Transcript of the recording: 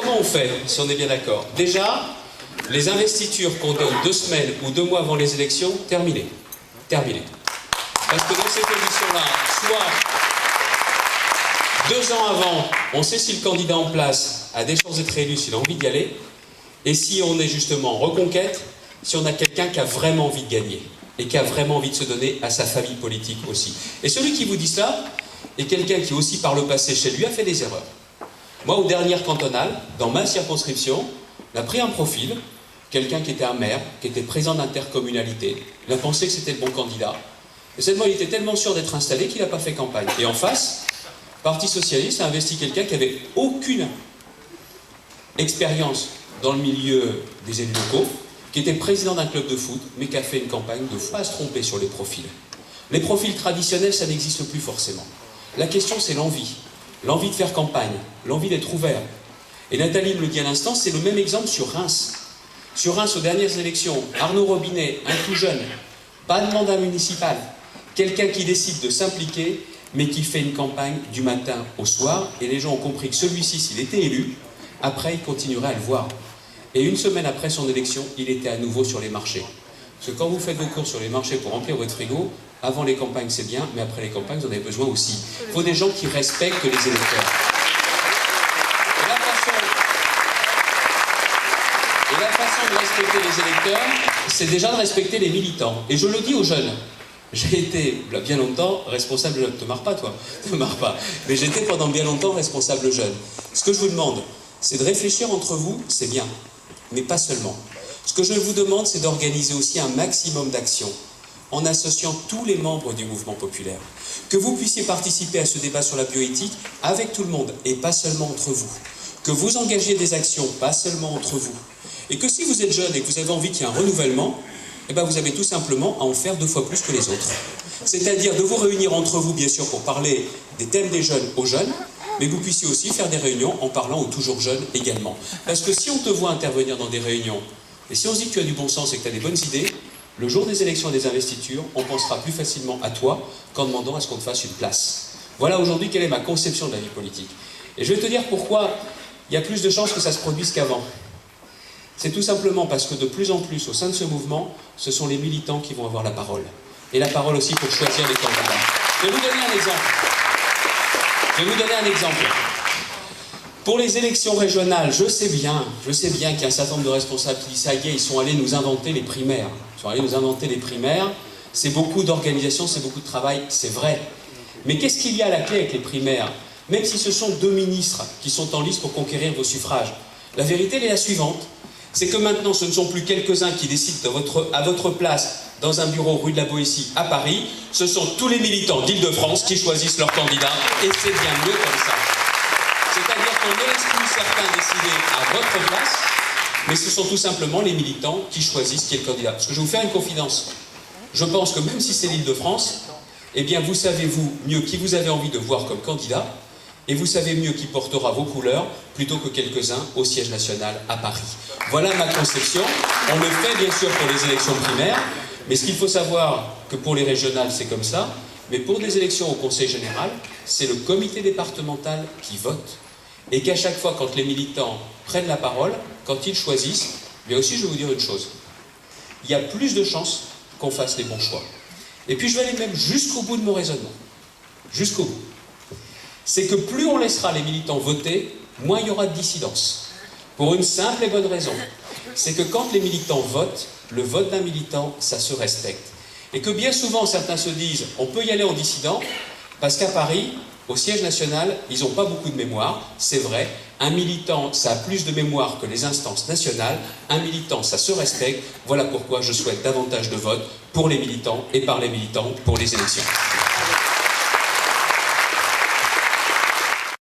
comment on fait, si on est bien d'accord? Déjà, les investitures qu'on donne 2 semaines ou 2 mois avant les élections, terminé. Terminé. Parce que dans ces conditions-là, soit 2 ans avant, on sait si le candidat en place a des chances d'être élu, s'il a envie d'y aller, et si on est justement en reconquête, si on a quelqu'un qui a vraiment envie de gagner, et qui a vraiment envie de se donner à sa famille politique aussi. Et celui qui vous dit ça est quelqu'un qui aussi par le passé chez lui a fait des erreurs. Moi, aux dernières cantonales, dans ma circonscription, on a pris un profil, quelqu'un qui était un maire, qui était président d'intercommunalité, il a pensé que c'était le bon candidat, et seulement il était tellement sûr d'être installé qu'il n'a pas fait campagne. Et en face, le Parti Socialiste a investi quelqu'un qui n'avait aucune expérience dans le milieu des élus locaux, qui était président d'un club de foot, mais qui a fait une campagne de foot. Pas à se tromper sur les profils. Les profils traditionnels, ça n'existe plus forcément. La question, c'est l'envie. L'envie de faire campagne, l'envie d'être ouvert. Et Nathalie me le dit à l'instant, c'est le même exemple sur Reims. Sur Reims, aux dernières élections, Arnaud Robinet, un tout jeune, pas de mandat municipal, quelqu'un qui décide de s'impliquer, mais qui fait une campagne du matin au soir, et les gens ont compris que celui-ci, s'il était élu, après, il continuerait à le voir. Et une semaine après son élection, il était à nouveau sur les marchés. Parce que quand vous faites vos courses sur les marchés pour remplir votre frigo, avant les campagnes c'est bien, mais après les campagnes vous en avez besoin aussi. Il faut des gens qui respectent les électeurs. Et la façon de respecter les électeurs, c'est déjà de respecter les militants. Et je le dis aux jeunes. J'ai été, bien longtemps, responsable jeune. Te marre pas, toi. Te marre pas. Mais j'étais pendant bien longtemps responsable jeune. Ce que je vous demande, c'est de réfléchir entre vous, c'est bien. Mais pas seulement. Ce que je vous demande, c'est d'organiser aussi un maximum d'actions en associant tous les membres du mouvement populaire. Que vous puissiez participer à ce débat sur la bioéthique avec tout le monde et pas seulement entre vous. Que vous engagiez des actions, pas seulement entre vous. Et que si vous êtes jeune et que vous avez envie qu'il y ait un renouvellement, eh ben vous avez tout simplement à en faire 2 fois plus que les autres. C'est-à-dire de vous réunir entre vous, bien sûr, pour parler des thèmes des jeunes aux jeunes, mais vous puissiez aussi faire des réunions en parlant aux toujours jeunes également. Parce que si on te voit intervenir dans des réunions, et si on se dit que tu as du bon sens et que tu as des bonnes idées, le jour des élections et des investitures, on pensera plus facilement à toi qu'en demandant à ce qu'on te fasse une place. Voilà aujourd'hui quelle est ma conception de la vie politique. Et je vais te dire pourquoi il y a plus de chances que ça se produise qu'avant. C'est tout simplement parce que de plus en plus, au sein de ce mouvement, ce sont les militants qui vont avoir la parole. Et la parole aussi pour choisir les candidats. Je vais vous donner un exemple. Pour les élections régionales, je sais bien qu'il y a un certain nombre de responsables qui disent ça y est, ils sont allés nous inventer les primaires. C'est beaucoup d'organisation, c'est beaucoup de travail, c'est vrai. Mais qu'est-ce qu'il y a à la clé avec les primaires? Même si ce sont 2 ministres qui sont en lice pour conquérir vos suffrages. La vérité, elle est la suivante. C'est que maintenant, ce ne sont plus quelques-uns qui décident à votre place dans un bureau rue de la Boétie à Paris. Ce sont tous les militants d'Île-de-France qui choisissent leurs candidats. Et c'est bien mieux comme ça. C'est-à-dire qu'on ne laisse plus certains décider à votre place, mais ce sont tout simplement les militants qui choisissent qui est le candidat. Parce que je vais vous faire une confidence. Je pense que même si c'est l'Île-de-France, eh bien vous savez mieux qui vous avez envie de voir comme candidat, et vous savez mieux qui portera vos couleurs, plutôt que quelques-uns au siège national à Paris. Voilà ma conception. On le fait bien sûr pour les élections primaires, mais ce qu'il faut savoir, que pour les régionales c'est comme ça, mais pour des élections au Conseil général, c'est le comité départemental qui vote. Et qu'à chaque fois, quand les militants prennent la parole, quand ils choisissent, mais aussi je vais vous dire une chose, il y a plus de chances qu'on fasse les bons choix. Et puis je vais aller même jusqu'au bout de mon raisonnement. Jusqu'au bout. C'est que plus on laissera les militants voter, moins il y aura de dissidence. Pour une simple et bonne raison. C'est que quand les militants votent, le vote d'un militant, ça se respecte. Et que bien souvent, certains se disent, on peut y aller en dissident, parce qu'à Paris, au siège national, ils n'ont pas beaucoup de mémoire, c'est vrai. Un militant, ça a plus de mémoire que les instances nationales. Un militant, ça se respecte. Voilà pourquoi je souhaite davantage de votes pour les militants et par les militants pour les élections.